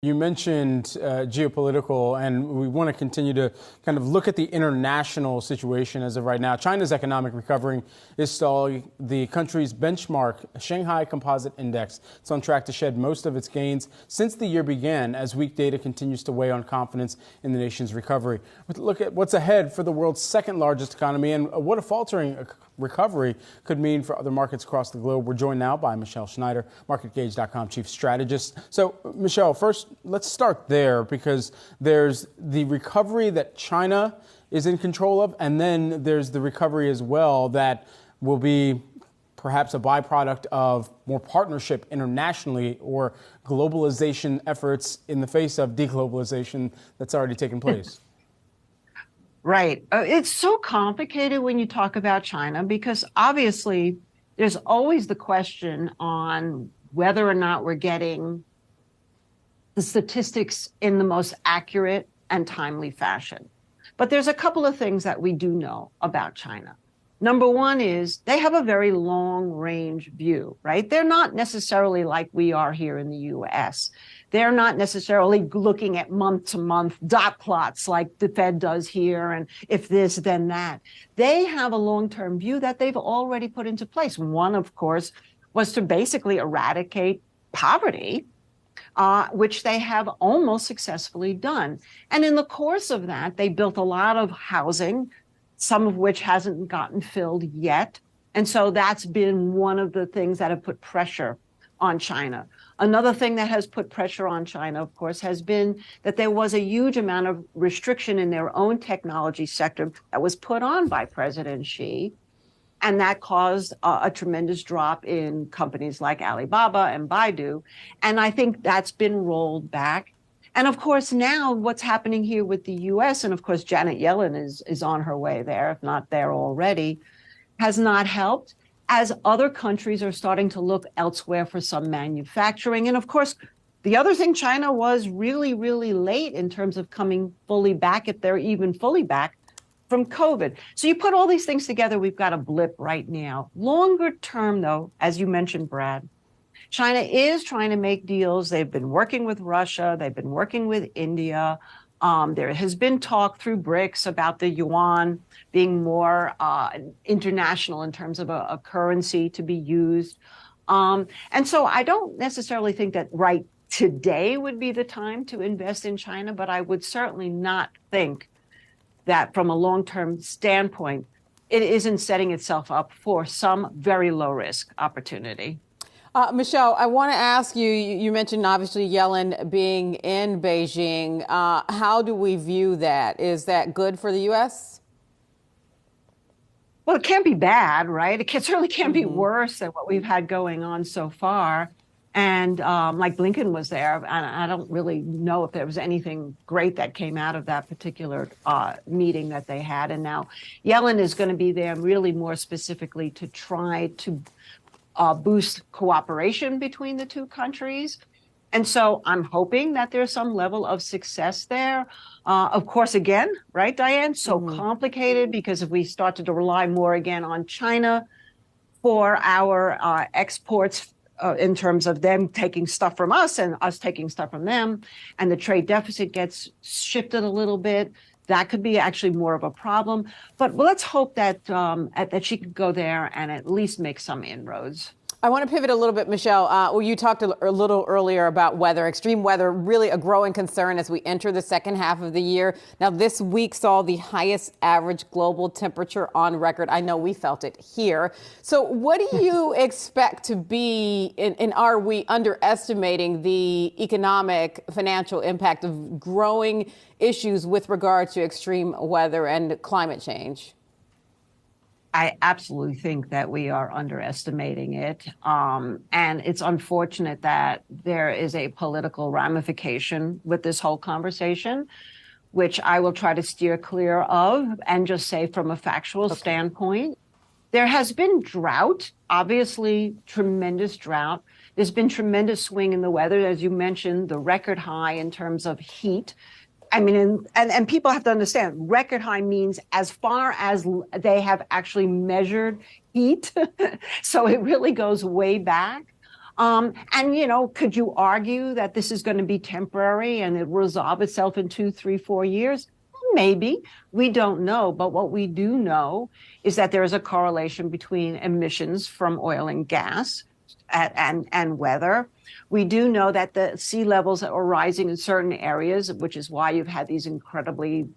You mentioned geopolitical, and we want to continue to kind of look at the international situation as of right now. China's economic recovery is stalling. The country's benchmark Shanghai Composite Index, it's on track to shed most of its gains since the year began, as weak data continues to weigh on confidence in the nation's recovery. Look at what's ahead for the world's second largest economy and what a faltering recovery could mean for other markets across the globe. We're joined now by Michele Schneider, MarketGauge.com chief strategist. So, Michele, first, let's start there, because there's the recovery that China is in control of, and then there's the recovery as well that will be perhaps a byproduct of more partnership internationally or globalization efforts in the face of deglobalization that's already taken place. Right. It's so complicated when you talk about China, because obviously there's always the question on whether or not we're getting the statistics in the most accurate and timely fashion. But there's a couple of things that we do know about China. Number one is they have a very long range view, right? They're not necessarily like we are here in the US. They're not necessarily looking at month to month dot plots like the Fed does here, and if this, then that. They have a long-term view that they've already put into place. One, of course, was to basically eradicate poverty, which they have almost successfully done. And in the course of that, they built a lot of housing, some of which hasn't gotten filled yet. And so that's been one of the things that have put pressure on China. Another thing that has put pressure on China, of course, has been that there was a huge amount of restriction in their own technology sector that was put on by President Xi. And that caused a tremendous drop in companies like Alibaba and Baidu. And I think that's been rolled back. And of course, now what's happening here with the US, and of course, Janet Yellen is on her way there, if not there already, has not helped, as other countries are starting to look elsewhere for some manufacturing. And of course, the other thing, China was really, really late in terms of coming fully back, if they're even fully back, from COVID. So you put all these things together, we've got a blip right now. Longer term, though, as you mentioned, Brad, China is trying to make deals. They've been working with Russia. They've been working with India. There has been talk through BRICS about the yuan being more international in terms of a currency to be used. And so I don't necessarily think that right today would be the time to invest in China, but I would certainly not think that from a long-term standpoint, it isn't setting itself up for some very low-risk opportunity. Michele, I want to ask you, you mentioned obviously Yellen being in Beijing. How do we view that? Is that good for the U.S.? Well, it can't be bad, right? It certainly can't be worse than what we've had going on so far. And like Blinken was there, and I don't really know if there was anything great that came out of that particular meeting that they had. And now Yellen is going to be there really more specifically to try to boost cooperation between the two countries. And so I'm hoping that there's some level of success there. Of course, again, right, Diane, so complicated, because if we start to rely more again on China for our exports in terms of them taking stuff from us and us taking stuff from them, and the trade deficit gets shifted a little bit, that could be actually more of a problem. But let's hope that that she could go there and at least make some inroads. I want to pivot a little bit, Michele. Well, you talked a little earlier about weather, extreme weather, really a growing concern as we enter the second half of the year. Now, this week saw the highest average global temperature on record. I know we felt it here. So what do you expect to be, and are we underestimating the economic, financial impact of growing issues with regard to extreme weather and climate change? I absolutely think that we are underestimating it. And it's unfortunate that there is a political ramification with this whole conversation, which I will try to steer clear of and just say from a factual standpoint. There has been drought, obviously tremendous drought. There's been tremendous swing in the weather, as you mentioned, the record high in terms of heat. I mean, and people have to understand, record high means as far as they have actually measured heat. So it really goes way back. And, you know, could you argue that this is going to be temporary and it will resolve itself in 2, 3, 4 years? Maybe. We don't know. But what we do know is that there is a correlation between emissions from oil and gas and weather. We do know that the sea levels are rising in certain areas, which is why you've had these incredibly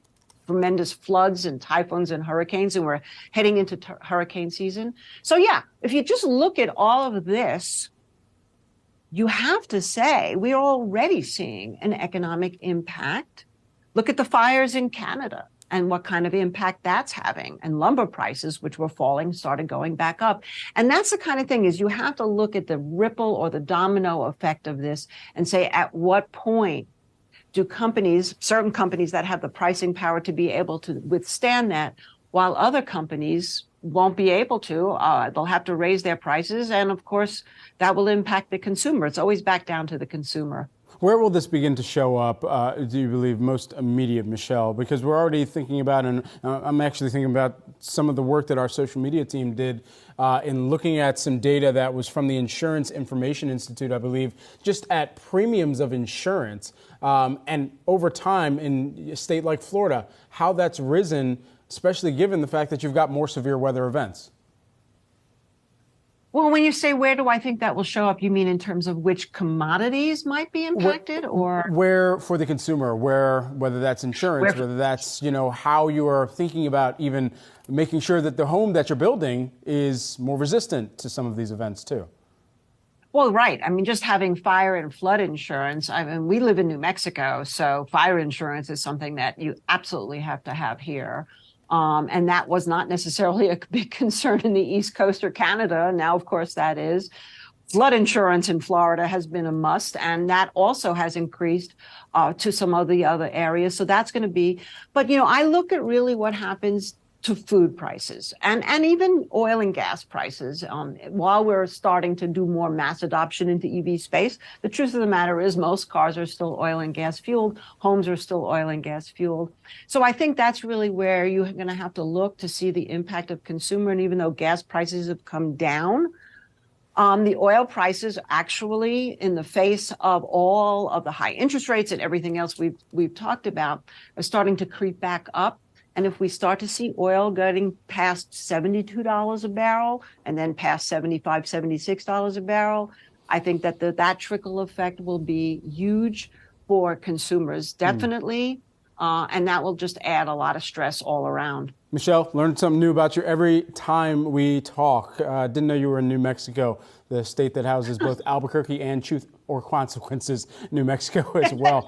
tremendous floods and typhoons and hurricanes, and we're heading into hurricane season. So yeah, if you just look at all of this, you have to say we're already seeing an economic impact. Look at the fires in Canada and what kind of impact that's having. And lumber prices, which were falling, started going back up. And that's the kind of thing is you have to look at the ripple or the domino effect of this and say, at what point do companies, certain companies that have the pricing power to be able to withstand that, while other companies won't be able to, they'll have to raise their prices. And of course, that will impact the consumer. It's always back down to the consumer. Where will this begin to show up, do you believe, most immediate, Michele? Because we're already thinking about, and I'm actually thinking about some of the work that our social media team did in looking at some data that was from the Insurance Information Institute, I believe, just at premiums of insurance. And over time in a state like Florida, how that's risen, especially given the fact that you've got more severe weather events. Well, when you say where do I think that will show up, you mean in terms of which commodities might be impacted, or where for the consumer, whether that's insurance, whether that's, you know, how you are thinking about even making sure that the home that you're building is more resistant to some of these events too. Well, right. I mean, just having fire and flood insurance. I mean, we live in New Mexico, so fire insurance is something that you absolutely have to have here. And that was not necessarily a big concern in the East Coast or Canada. Now, of course, that is. Flood insurance in Florida has been a must, and that also has increased to some of the other areas. So that's going to be, but, you know, I look at really what happens to food prices and even oil and gas prices. While we're starting to do more mass adoption into EV space, the truth of the matter is most cars are still oil and gas fueled. Homes are still oil and gas fueled. So I think that's really where you're going to have to look to see the impact of consumer. And even though gas prices have come down, the oil prices actually, in the face of all of the high interest rates and everything else we've talked about, are starting to creep back up. And if we start to see oil getting past $72 a barrel and then past $75, $76 a barrel, I think that that trickle effect will be huge for consumers, definitely. And that will just add a lot of stress all around. Michele, learned something new about you every time we talk. Didn't know you were in New Mexico, the state that houses both Albuquerque and Truth or Consequences, New Mexico as well.